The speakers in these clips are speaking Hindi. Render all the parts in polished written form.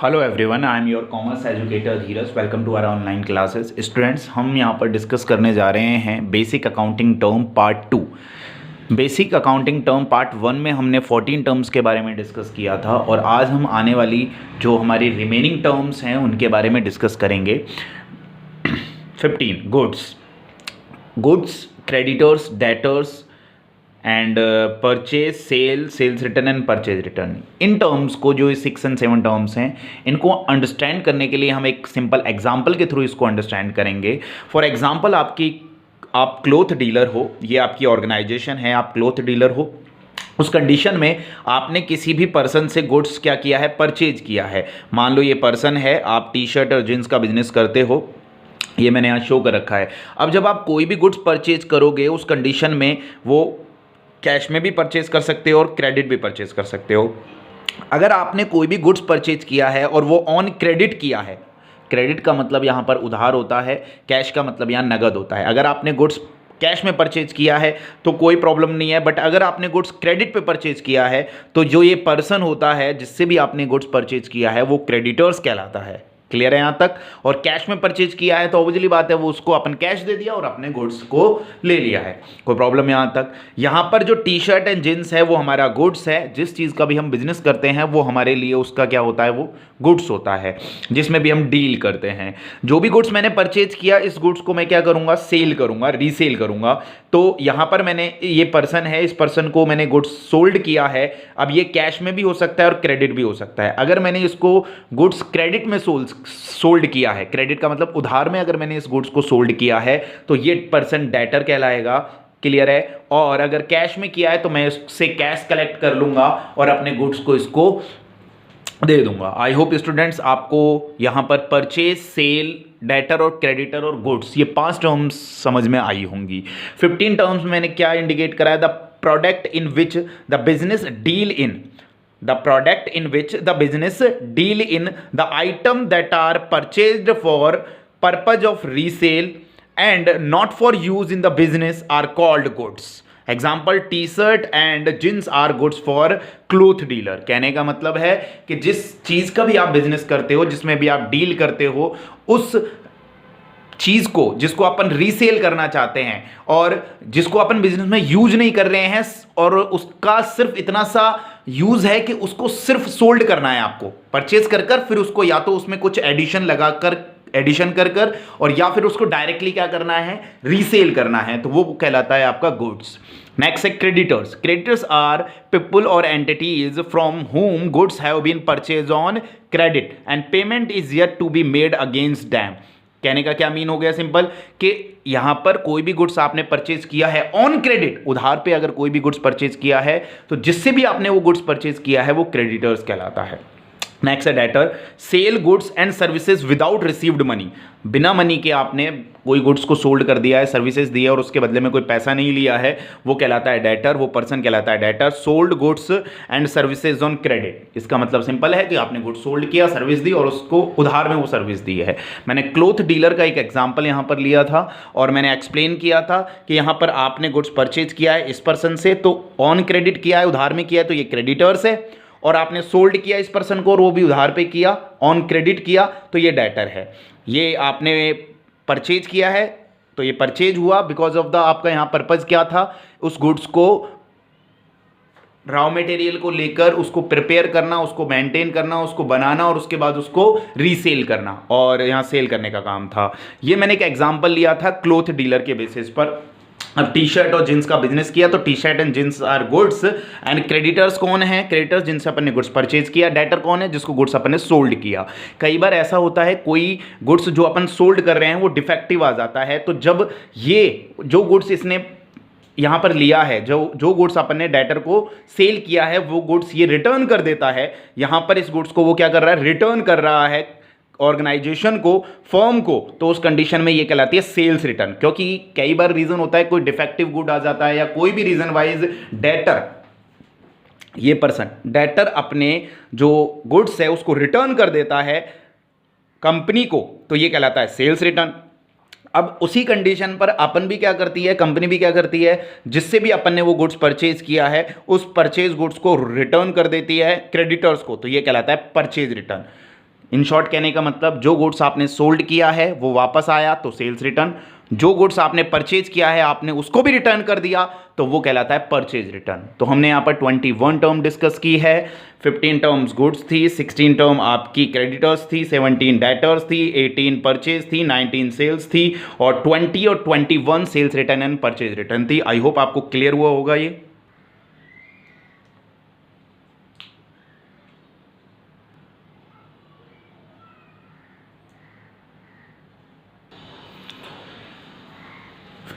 Hello everyone, I am your commerce educator Dheeraj. Welcome to our online classes. Students, हम यहाँ पर डिस्कस करने जा रहे हैं basic accounting term part 2। Basic accounting term part 1 में हमने 14 टर्म्स के बारे में डिस्कस किया था और आज हम आने वाली जो हमारी रिमेनिंग टर्म्स हैं उनके बारे में डिस्कस करेंगे। 15 goods, creditors, debtors and purchase, sales return and purchase return. इन टर्म्स को, जो 6 और 7 टर्म्स हैं, इनको अंडरस्टैंड करने के लिए हम एक सिंपल एग्जांपल के थ्रू इसको अंडरस्टैंड करेंगे। फॉर एग्जांपल, आप क्लोथ डीलर हो, ये आपकी ऑर्गेनाइजेशन है, आप क्लोथ डीलर हो। उस कंडीशन में आपने किसी भी पर्सन से गुड्स क्या किया है, परचेज किया है। मान लो ये पर्सन है, आप टी शर्ट और जींस का बिजनेस करते हो, ये मैंने यहाँ शो कर रखा है। अब जब आप कोई भी गुड्स परचेज करोगे, उस कंडीशन में वो कैश में भी परचेज कर सकते हो और क्रेडिट भी परचेज कर सकते हो। अगर आपने कोई भी गुड्स परचेज किया है और वो ऑन क्रेडिट किया है, क्रेडिट का मतलब यहाँ पर उधार होता है, कैश का मतलब यहाँ नगद होता है। अगर आपने गुड्स कैश में परचेज किया है तो कोई प्रॉब्लम नहीं है, बट अगर आपने गुड्स क्रेडिट पे परचेज किया है तो जो ये पर्सन होता है जिससे भी आपने गुड्स परचेज किया है वो क्रेडिटर्स कहलाता है। क्लियर है यहाँ तक? और कैश में परचेज किया है तो ऑब्वियसली बात है, वो उसको अपन कैश दे दिया और अपने गुड्स को ले लिया है। कोई प्रॉब्लम यहाँ तक? यहाँ पर जो टी शर्ट एंड जींस है वो हमारा गुड्स है। जिस चीज़ का भी हम बिजनेस करते हैं वो हमारे लिए उसका क्या होता है, वो गुड्स होता है, जिसमें भी हम डील करते हैं। जो भी गुड्स मैंने परचेज किया, इस गुड्स को मैं क्या करूँगा, सेल करूँगा, रीसेल करूँगा। तो यहाँ पर मैंने, ये पर्सन है, इस पर्सन को मैंने गुड्स सोल्ड किया है। अब ये कैश में भी हो सकता है और क्रेडिट भी हो सकता है। अगर मैंने इसको गुड्स क्रेडिट में सोल्ड किया है, क्रेडिट का मतलब उधार में अगर मैंने इस गुड्स को सोल्ड किया है तो ये पर्सन डेटर कहलाएगा। क्लियर है? और अगर कैश में किया है तो मैं इससे कैश कलेक्ट कर लूंगा और अपने गुड्स को इसको दे दूंगा। आई होप स्टूडेंट्स आपको यहां पर परचेज, सेल, डेटर और क्रेडिटर और गुड्स, ये 5 टर्म्स समझ में आई होंगी। 15 टर्म्स मैंने क्या इंडिकेट कराया? The product in which the business deal in, the product in which the business deal in, the item that are purchased for purpose of resale and not for use in the business are called goods. Example, T shirt and jeans are goods for cloth dealer. कहने का मतलब है कि जिस चीज का भी आप बिजनेस करते हो, जिसमें भी आप डील करते हो, उस चीज को जिसको अपन रीसेल करना चाहते हैं और जिसको अपन बिजनेस में यूज नहीं कर रहे हैं और उसका सिर्फ इतना सा यूज है कि उसको सिर्फ सोल्ड करना है आपको, परचेज कर कर, फिर उसको या तो उसमें कुछ एडिशन कर कर और या फिर उसको डायरेक्टली क्या करना है, रीसेल करना है, तो वो कहलाता है आपका गुड्स। नेक्स्ट है क्रेडिटर्स। क्रेडिटर्स आर पीपल और entities from whom goods have been purchase on credit and payment is yet to be made against them. कहने का क्या मीन हो गया? सिंपल, कि यहां पर कोई भी गुड्स आपने परचेज किया है ऑन क्रेडिट, उधार पे अगर कोई भी गुड्स परचेज किया है तो जिससे भी आपने वो गुड्स परचेज किया है वो क्रेडिटर्स कहलाता है। नेक्स्ट है debtor. Sell goods and services without received money. बिना मनी के आपने कोई गुड्स को सोल्ड कर दिया है, सर्विसेज दी है और उसके बदले में कोई पैसा नहीं लिया है, वो कहलाता है डेटर, वो पर्सन कहलाता है debtor. Sold goods and services on credit, इसका मतलब सिंपल है कि आपने गुड्स सोल्ड किया, सर्विस दी और उसको उधार में वो सर्विस दी है। मैंने क्लोथ डीलर का एक एग्जाम्पल यहाँ पर लिया था और मैंने एक्सप्लेन किया था कि यहाँ पर आपने गुड्स परचेज किया है इस पर्सन से, तो ऑन क्रेडिट किया है, उधार में किया है, तो ये क्रेडिटर्स है, और आपने सोल्ड किया इस पर्सन को और वो भी उधार पे किया, ऑन क्रेडिट किया, तो ये डेटर है। ये आपने परचेज किया है तो ये परचेज हुआ बिकॉज ऑफ द, आपका यहाँ पर्पज क्या था, उस गुड्स को, रॉ मटेरियल को लेकर उसको प्रिपेयर करना, उसको मेंटेन करना, उसको बनाना और उसके बाद उसको रीसेल करना, और यहाँ सेल करने का काम था। ये मैंने एक एग्जांपल लिया था क्लोथ डीलर के बेसिस पर। अब टी शर्ट और जींस का बिजनेस किया तो T shirt and jeans are goods and creditors कौन है? क्रेडिटर्स जिनसे अपन ने गुड्स परचेज किया। डेटर कौन है? जिसको गुड्स अपन ने सोल्ड किया। कई बार ऐसा होता है कोई गुड्स जो अपन सोल्ड कर रहे हैं वो डिफेक्टिव आ जाता है, तो जब ये जो गुड्स इसने यहाँ पर लिया है, जो गुड्स अपन ने डेटर को सेल किया है, वो गुड्स ये रिटर्न कर देता है। यहाँ पर इस गुड्स को वो क्या कर रहा है, रिटर्न कर रहा है ऑर्गेनाइजेशन को, फर्म को, तो उस कंडीशन में ये कहलाती है सेल्स रिटर्न। क्योंकि कई बार रीजन होता है कोई डिफेक्टिव गुड आ जाता है या कोई भी रीजन वाइज डेटर, ये पर्सन डेटर अपने जो गुड्स है उसको रिटर्न कर देता है कंपनी को, तो ये कहलाता है सेल्स रिटर्न। अब उसी कंडीशन पर अपन भी क्या करती है, कंपनी भी क्या करती है, जिससे भी अपन ने वो गुड्स परचेज किया है उस परचेज गुड्स को रिटर्न कर देती है क्रेडिटर्स को, तो ये कहलाता है परचेज रिटर्न। इन शॉर्ट कहने का मतलब जो गुड्स आपने सोल्ड किया है वो वापस आया तो सेल्स रिटर्न, जो गुड्स आपने परचेज किया है आपने उसको भी रिटर्न कर दिया तो वो कहलाता है परचेज रिटर्न। तो हमने यहाँ पर 21 टर्म डिस्कस की है। 15 टर्म्स गुड्स थी, 16 टर्म आपकी क्रेडिटर्स थी, 17 डेटर्स थी, 18 परचेज थी, 19 सेल्स थी और 20 और 21 sales return and purchase return थी। आई होप आपको क्लियर हुआ होगा ये।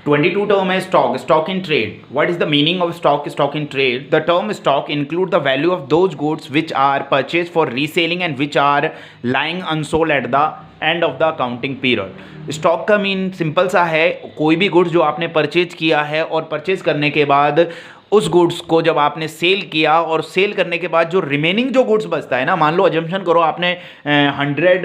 22 term है stock in trade. What is the meaning of stock in trade? The term stock include the value of those goods which are purchased for reselling and which are lying unsold at the end of the accounting period. Stock का मीन सिंपल सा है, कोई भी गुड्स जो आपने परचेज किया है और परचेज करने के बाद उस गुड्स को जब आपने सेल किया और सेल करने के बाद जो रिमेनिंग जो गुड्स बचता है ना, मान लो अजम्पशन करो आपने 100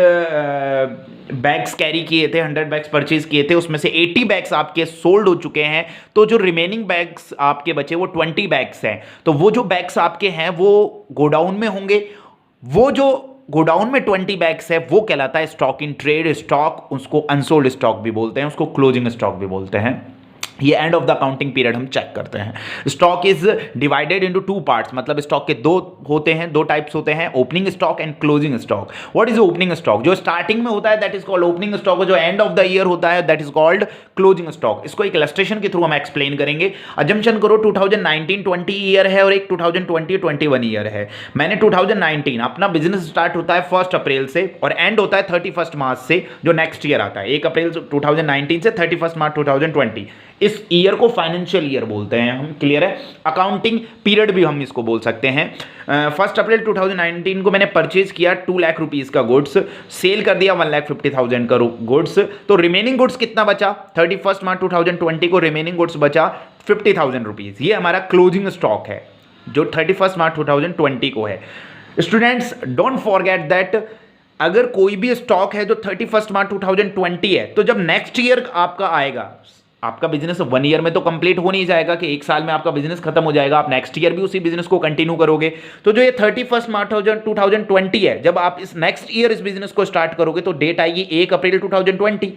बैग्स कैरी किए थे, 100 बैग्स परचेज किए थे, उसमें से 80 बैग्स आपके सोल्ड हो चुके हैं, तो जो रिमेनिंग बैग्स आपके बचे वो 20 बैग्स हैं। तो वो जो बैग्स आपके हैं वो गोडाउन में होंगे, वो जो गोडाउन में 20 बैग्स है वो कहलाता है स्टॉक इन ट्रेड स्टॉक। उसको अनसोल्ड स्टॉक भी बोलते हैं, उसको क्लोजिंग स्टॉक भी बोलते हैं। ये end of the accounting period हम चेक करते हैं। Stock is divided into 2 parts, मतलब स्टॉक के दो होते हैं, 2 टाइप्स होते हैं, opening stock and closing stock. What is opening stock? जो स्टार्टिंग में होता है that is called opening stock, और जो एंड ऑफ द ईयर होता है that is called closing stock. इसको एक इलस्ट्रेशन के थ्रू हम एक्सप्लेन करेंगे। अजम्पशन करो 2019-20 ईयर है और एक 2020-21 ईयर है। मैंने 2019 अपना बिजनेस स्टार्ट होता है 1 अप्रैल से और एंड होता है 31 मार्च से, जो नेक्स्ट ईयर आता है 1 अप्रैल 2019 से 31 मार्च 2020। इस ईयर को फाइनेंशियल ईयर बोलते हैं हम, क्लियर है? अकाउंटिंग पीरियड भी हम इसको बोल सकते हैं। 1 अप्रैल 2019 को मैंने परचेज किया 2 लाख रुपीस का गुड्स, सेल कर दिया 1,50,000 का गुड्स, तो रिमेनिंग गुड्स कितना बचा? 31 मार्च 2020 को रिमेनिंग गुड्स बचा 50,000 रुपीज। ये हमारा क्लोजिंग स्टॉक है जो 31 मार्च 2020 को है। स्टूडेंट्स डोंट फॉरगेट दैट अगर कोई भी स्टॉक है जो 31 मार्च 2020 है, तो जब नेक्स्ट ईयर आपका आएगा, आपका बिजनेस 1 ईयर में तो कंप्लीट हो नहीं जाएगा कि 1 साल में आपका बिजनेस खत्म हो जाएगा, आप नेक्स्ट ईयर भी उसी बिजनेस को कंटिन्यू करोगे। तो जो ये 31 मार्च 2020 है, जब आप इस नेक्स्ट ईयर इस बिजनेस को स्टार्ट करोगे तो डेट आएगी 1 अप्रैल 2020।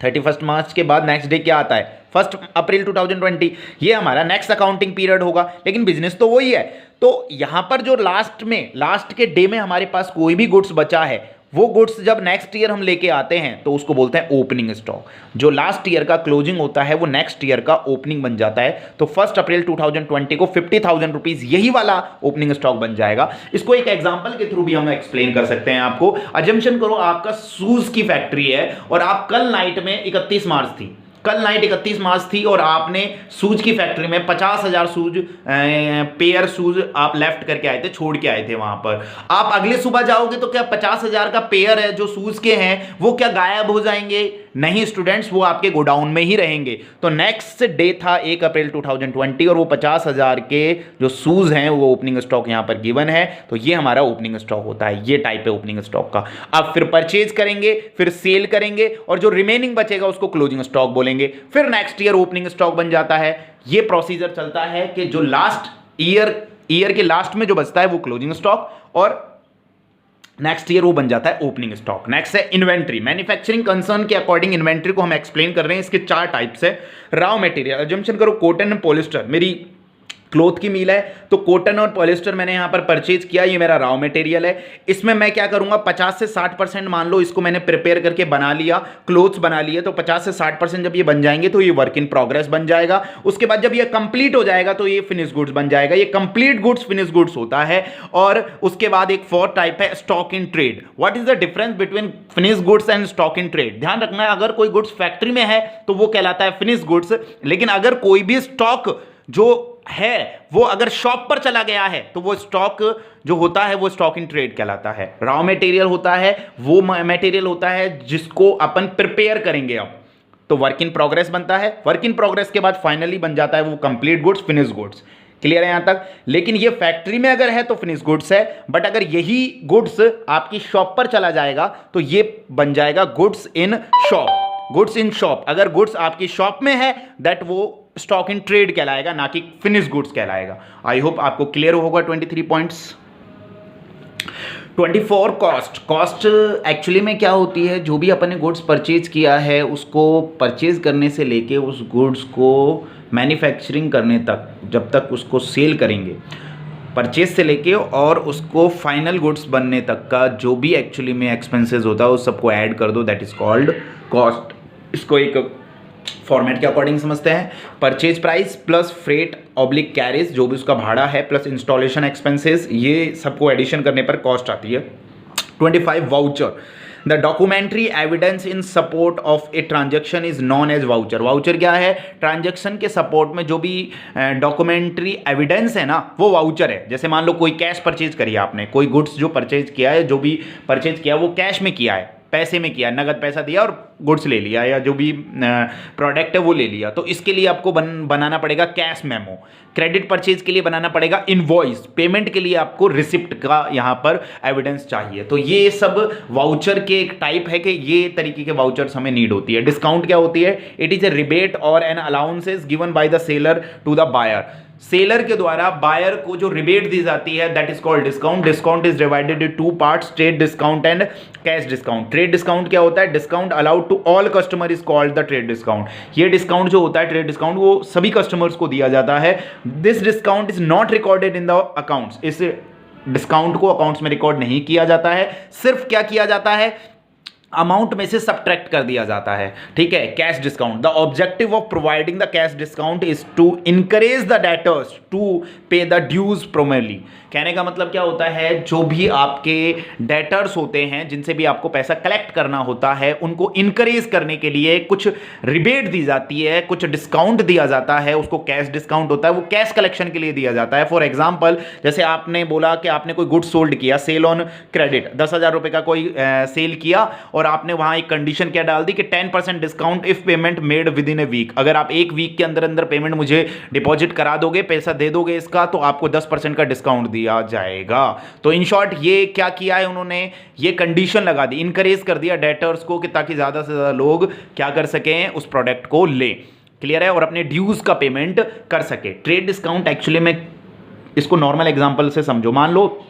31 मार्च के बाद नेक्स्ट डे क्या आता है? 1 अप्रैल 2020। ये हमारा नेक्स्ट अकाउंटिंग पीरियड होगा, लेकिन बिजनेस तो वही है। तो यहां पर जो लास्ट के डे में हमारे पास कोई भी गुड्स बचा है, वो गुड्स जब नेक्स्ट ईयर हम लेके आते हैं तो उसको बोलते हैं ओपनिंग स्टॉक। जो लास्ट ईयर का क्लोजिंग होता है वो नेक्स्ट ईयर का ओपनिंग बन जाता है। तो 1 अप्रैल 2020 को 50,000 रुपीज यही वाला ओपनिंग स्टॉक बन जाएगा। इसको एक एग्जांपल के थ्रू भी हम एक्सप्लेन कर सकते हैं आपको। अजम्पशन करो आपका शूज की फैक्ट्री है और आप कल नाइट में 31 मार्च थी, कल नाइट 31 मार्च थी और आपने शूज की फैक्ट्री में 50,000 पेयर शूज आप लेफ्ट करके आए थे, छोड़ के आए थे वहां पर। आप अगले सुबह जाओगे तो क्या 50,000 का पेयर है जो शूज के हैं वो क्या गायब हो जाएंगे? नहीं स्टूडेंट्स, वो आपके गोडाउन में ही रहेंगे। तो नेक्स्ट डे था 1 अप्रैल 2020 और वो 50,000 के जो शूज हैं वो ओपनिंग स्टॉक यहां पर गिवन है। तो ये हमारा ओपनिंग स्टॉक होता है, ये टाइप है ओपनिंग स्टॉक का। अब फिर परचेज करेंगे, फिर सेल करेंगे और जो रिमेनिंग बचेगा उसको क्लोजिंग स्टॉक बोलेंगे, फिर नेक्स्ट ईयर ओपनिंग स्टॉक बन जाता है। ये प्रोसीजर चलता है कि जो लास्ट ईयर के लास्ट में जो बचता है वो क्लोजिंग स्टॉक और नेक्स्ट ईयर वो बन जाता है ओपनिंग स्टॉक। नेक्स्ट है इन्वेंट्री। मैन्युफैक्चरिंग कंसर्न के अकॉर्डिंग इन्वेंट्री को हम एक्सप्लेन कर रहे हैं। इसके 4 टाइप्स है। रॉ मटेरियल, अजम्पशन करो कॉटन एंड पॉलिस्टर मेरी क्लोथ की मिल है, तो कॉटन और पॉलिस्टर मैंने यहां पर परचेज किया, ये मेरा रॉ मटेरियल है। इसमें मैं क्या करूंगा, 50 से 60% मान लो इसको मैंने प्रिपेयर करके बना लिया, क्लोथ्स बना लिए, तो 50 से 60% जब ये बन जाएंगे तो ये वर्क इन प्रोग्रेस बन जाएगा। उसके बाद जब ये कंप्लीट हो जाएगा तो ये फिनिश गुड्स बन जाएगा। ये कंप्लीट गुड्स फिनिश गुड्स होता है। और उसके बाद एक 4th टाइप है stock in trade. What is the difference between finish goods and stock in trade? ध्यान रखना है, अगर कोई गुड्स फैक्ट्री में है तो वो कहलाता है फिनिश गुड्स, लेकिन अगर कोई भी स्टॉक जो है वो अगर शॉप पर चला गया है तो वो स्टॉक जो होता है वो स्टॉक इन ट्रेड कहलाता है। रॉ मटेरियल होता है वो मटेरियल होता है जिसको अपन प्रिपेयर करेंगे अब, तो वर्क इन प्रोग्रेस बनता है। वर्क इन प्रोग्रेस के बाद फाइनली बन जाता है वो complete goods, finish goods. Clear है यहां तक? लेकिन ये फैक्ट्री में अगर है तो फिनिश गुड्स है, बट अगर यही गुड्स आपकी शॉप पर चला जाएगा तो ये बन जाएगा goods in shop. Goods in shop, अगर गुड्स आपकी शॉप में है दैट वो स्टॉक इन ट्रेड कहलाएगा, ना कि फिनिश गुड्स कहलाएगा। आई होप आपको क्लियर होगा 23 पॉइंट्स। 24 कॉस्ट एक्चुअली में क्या होती है, जो भी अपन ने गुड्स परचेज किया है उसको परचेज करने से लेके उस गुड्स को मैन्युफैक्चरिंग करने तक, जब तक उसको सेल करेंगे, परचेज से लेके और उसको फाइनल गुड्स बनने तक का जो भी एक्चुअली में एक्सपेंसेस होता है उस सबको ऐड कर दो, दैट इज कॉल्ड कॉस्ट। इसको एक फॉर्मेट के अकॉर्डिंग समझते हैं, purchase price plus freight oblique carriage, जो भी उसका भाड़ा है, प्लस इंस्टॉलेशन एक्सपेंसेस, ये सबको एडिशन करने पर कॉस्ट आती है। 25 voucher, the documentary evidence in support of a transaction is known as voucher. Voucher क्या है, ट्रांजेक्शन के सपोर्ट में जो भी डॉक्यूमेंट्री एविडेंस है ना वो वाउचर है। जैसे मान लो कोई कैश परचेज करी आपने, कोई गुड्स जो परचेज किया है, जो भी परचेज किया वो कैश में किया है, पैसे में किया, नगद पैसा दिया और गुड्स ले लिया, या जो भी प्रोडक्ट है वो ले लिया, तो इसके लिए आपको बनाना पड़ेगा कैश मेमो। क्रेडिट परचेज के लिए बनाना पड़ेगा इनवॉइस, पेमेंट के लिए आपको रिसिप्ट का यहाँ पर एविडेंस चाहिए। तो ये सब वाउचर के एक टाइप है कि ये तरीके के वाउचर्स हमें नीड होती है। डिस्काउंट क्या होती है, इट इज ए रिबेट और an allowances given by the seller to the buyer. Seller के द्वारा बायर को जो रिबेट दी जाती है that is called discount. Discount is divided in two parts, trade discount and cash discount. Trade discount क्या होता है, discount allowed to all customer is called the trade discount. ये डिस्काउंट जो होता है ट्रेड डिस्काउंट वो सभी कस्टमर्स को दिया जाता है। This discount is not recorded in the accounts. इस डिस्काउंट को अकाउंट्स में रिकॉर्ड नहीं किया जाता है, सिर्फ क्या किया जाता है, अमाउंट में से सब्ट्रैक्ट कर दिया जाता है। ठीक है, cash discount, the objective of providing the cash discount is to encourage the debtors to pay the dues promptly. कहने का मतलब क्या होता है, जो भी आपके डेटर्स होते हैं जिनसे भी आपको पैसा कलेक्ट करना होता है उनको इनकरेज करने के लिए कुछ रिबेट दी जाती है, कुछ डिस्काउंट दिया जाता है, उसको कैश डिस्काउंट होता है, वो कैश कलेक्शन के लिए दिया जाता है। फॉर एग्जाम्पल, जैसे आपने बोला कि आपने कोई गुड्स सोल्ड किया, सेल ऑन क्रेडिट, 10,000 रुपए का कोई सेल किया और आपने वहां एक कंडीशन क्या डाल दी कि 10% discount if payment made within a week. अगर आप एक वीक के अंदर अंदर पेमेंट मुझे डिपॉजिट करा दोगे, पैसा दे दोगे इसका, तो आपको 10% का डिस्काउंट दिया जाएगा। तो इन शॉर्ट ये क्या किया है उन्होंने, ये कंडीशन लगा दी, इनकरेज कर दिया डेटर्स को कि ताकि ज्यादा से ज्यादा लोग क्या कर सकें, उस प्रोडक्ट को ले, क्लियर है, और अपने ड्यूज का पेमेंट कर सके। ट्रेड डिस्काउंट एक्चुअली में इसको नॉर्मल एग्जांपल से समझो, मान लो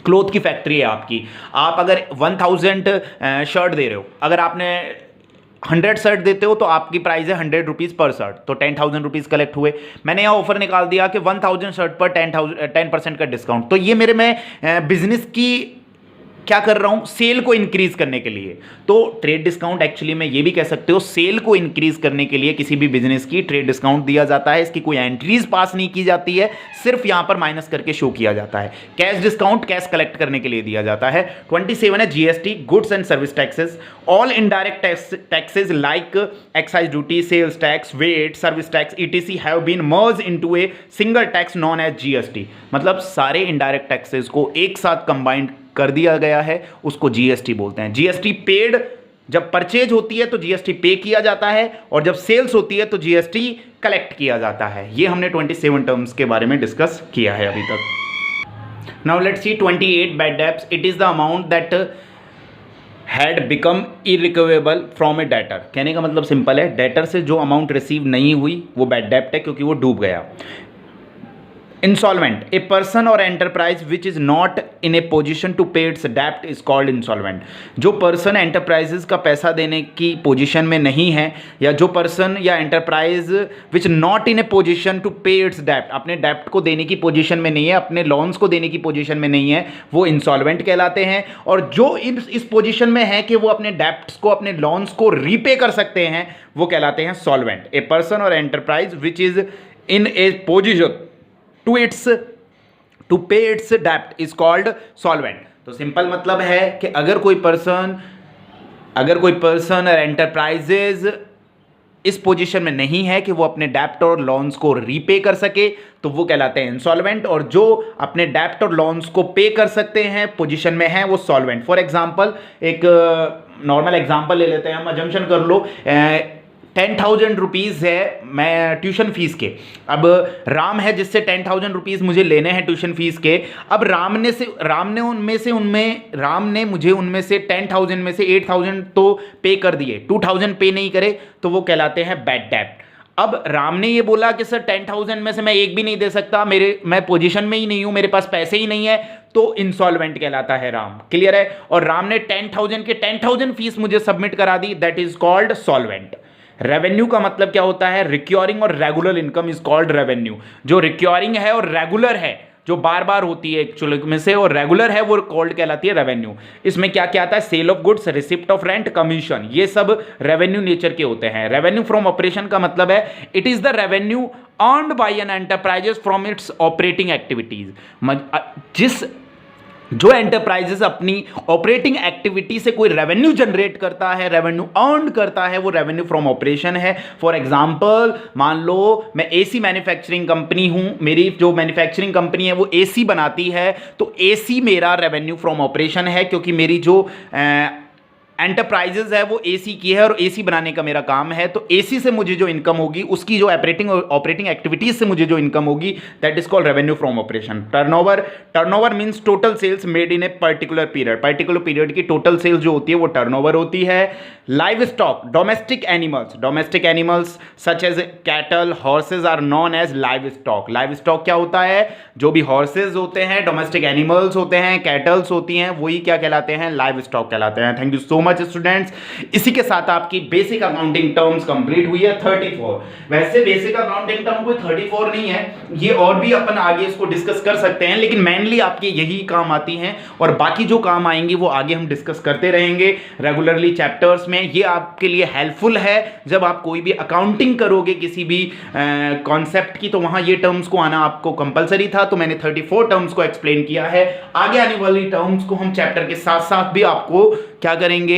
क्लोथ की फैक्ट्री है आपकी, आप अगर 1000 शर्ट दे रहे हो, अगर आपने 100 शर्ट देते हो तो आपकी प्राइस है 100 रुपीज़ पर शर्ट, तो 10,000 रुपीज़ कलेक्ट हुए। मैंने यहाँ ऑफर निकाल दिया कि 1000 शर्ट पर 10% का डिस्काउंट, तो ये मेरे में बिजनेस की क्या कर रहा हूं, सेल को इंक्रीज करने के लिए। तो ट्रेड डिस्काउंट एक्चुअली में ये भी कह सकते हो, सेल को इंक्रीज करने के लिए किसी भी बिजनेस की ट्रेड डिस्काउंट दिया जाता है। इसकी कोई एंट्रीज पास नहीं की जाती है, सिर्फ यहां पर माइनस करके शो किया जाता है। कैश डिस्काउंट कैश कलेक्ट करने के लिए दिया जाता है। 27 है GST, goods and service taxes. All indirect taxes like excise duty, sales tax, VAT, service tax etc have been merge into a single tax known as GST. मतलब सारे इनडायरेक्ट टैक्सेस को एक साथ कंबाइंड कर दिया गया है, उसको जीएसटी बोलते हैं। जीएसटी पेड, जब परचेज होती है तो जीएसटी पे किया जाता है, और जब सेल्स होती है तो जीएसटी कलेक्ट किया जाता है। ये हमने 27 टर्म्स के बारे में डिस्कस किया है अभी तक। Now let's see 28 bad debts. It is the amount that had become irrecoverable from a debtor. कहने का मतलब सिंपल है, डेटर से जो अमाउंट रिसीव नहीं हुई वो बैड डेब्ट है, क्योंकि वो डूब गया। Insolvent, a person or enterprise which is not in a position to pay its डेप्ट इज कॉल्ड इंसॉल्वेंट। जो पर्सन एंटरप्राइजेस का पैसा देने की पोजीशन में नहीं है, या जो पर्सन या enterprise which not in a position to pay its डेप्ट, अपने डेप्ट को देने की पोजीशन में नहीं है, अपने लोन्स को देने की पोजीशन में नहीं है, वो इंसॉल्वेंट कहलाते हैं। और जो इस पोजीशन में है कि वो अपने डेप्ट्स को, अपने लोन्स को रीपे कर सकते हैं, वो कहलाते हैं solvent. A person or enterprise which is in a position to pay its डेप्ट इज कॉल्ड सॉल्वेंट। तो सिंपल मतलब है कि अगर कोई पर्सन और एंटरप्राइजेज इस पोजीशन में नहीं है कि वो अपने डेप्ट और लोन्स को रीपे कर सके, तो वो कहलाते हैं इंसॉल्वेंट। और जो अपने डेप्ट और लोन्स को पे कर सकते हैं, पोजीशन में है, वो सॉल्वेंट। फॉर एग्जांपल, एक नॉर्मल एग्जांपल ले लेते हैं हम, अजम्पशन कर लो 10,000 रुपीज़ है मैं ट्यूशन फीस के। अब राम है जिससे 10,000 रुपीज़ मुझे लेने हैं ट्यूशन फीस के। अब राम ने मुझे उनमें से 10,000 में से 8,000 तो पे कर दिए, 2,000 पे नहीं करे, तो वो कहलाते हैं बैड डेब्ट। अब राम ने ये बोला कि सर 10,000 में से मैं एक भी नहीं दे सकता, मैं पोजीशन में ही नहीं हूं, मेरे पास पैसे ही नहीं है, तो इंसॉल्वेंट कहलाता है राम। क्लियर है? और राम ने 10,000 के 10,000 फीस मुझे सबमिट करा दी, that is called solvent. Revenue का मतलब क्या होता है? रिक्योरिंग और regular income is called revenue. जो रिक्योरिंग है और रेगुलर है, जो बार बार होती है एक्चुअली में से, और रेगुलर है वो कॉल्ड कहलाती है रेवेन्यू। इसमें क्या क्या आता है? Sale of goods, receipt of rent, commission, ये सब रेवेन्यू नेचर के होते हैं। रेवेन्यू फ्रॉम ऑपरेशन का मतलब है it is the revenue earned by an enterprises from its operating activities. जो एंटरप्राइजेस अपनी ऑपरेटिंग एक्टिविटी से कोई रेवेन्यू जनरेट करता है, रेवेन्यू अर्न करता है, वो रेवेन्यू फ्रॉम ऑपरेशन है। फॉर एग्जांपल, मान लो मैं एसी मैन्युफैक्चरिंग कंपनी हूं, मेरी जो मैन्युफैक्चरिंग कंपनी है वो एसी बनाती है, तो एसी मेरा रेवेन्यू फ्रॉम ऑपरेशन है, क्योंकि मेरी जो एंटरप्राइजेज है वो एसी की है और एसी बनाने का मेरा काम है। तो एसी से मुझे जो इनकम होगी, उसकी जो ऑपरेटिंग एक्टिविटीज से मुझे जो इनकम होगी, that is called revenue from operation. Turnover means total sales made in a particular period की टोटल सेल्स जो होती है वो टर्नओवर होती है। Livestock, domestic animals such as cattle, horses are known as livestock. Livestock क्या होता है? जो भी हॉर्सेज होते हैं, डोमेस्टिक एनिमल्स होते हैं, कैटल्स होती हैं, वही क्या कहलाते हैं? लाइव स्टॉक कहलाते हैं। Thank you so much students. इसी के साथ आपकी बेसिक अकाउंटिंग टर्म्स कंप्लीट हुई है 34। वैसे बेसिक अकाउंटिंग टर्म कोई 34 नहीं है, ये और भी अपन आगे इसको डिस्कस कर सकते हैं, लेकिन मेनली आपके यही काम आती हैं, और बाकी जो काम आएंगे वो आगे हम डिस्कस करते रहेंगे रेगुलरली चैप्टर्स में। ये आपके लिए हेल्पफुल है जब आप कोई भी अकाउंटिंग करोगे किसी भी कॉन्सेप्ट की, तो वहां ये टर्म्स को आना आपको कंपलसरी था, तो मैंने 34 टर्म्स को एक्सप्लेन किया है। आगे आने वाली टर्म्स को हम चैप्टर के साथ साथ भी आपको क्या करेंगे,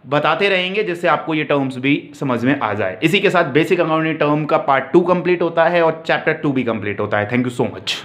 बताते रहेंगे, जिससे आपको ये टर्म्स भी समझ में आ जाए। इसी के साथ बेसिक अकाउंटिंग टर्म का पार्ट 2 कंप्लीट होता है और चैप्टर 2 भी कंप्लीट होता है। Thank you so much.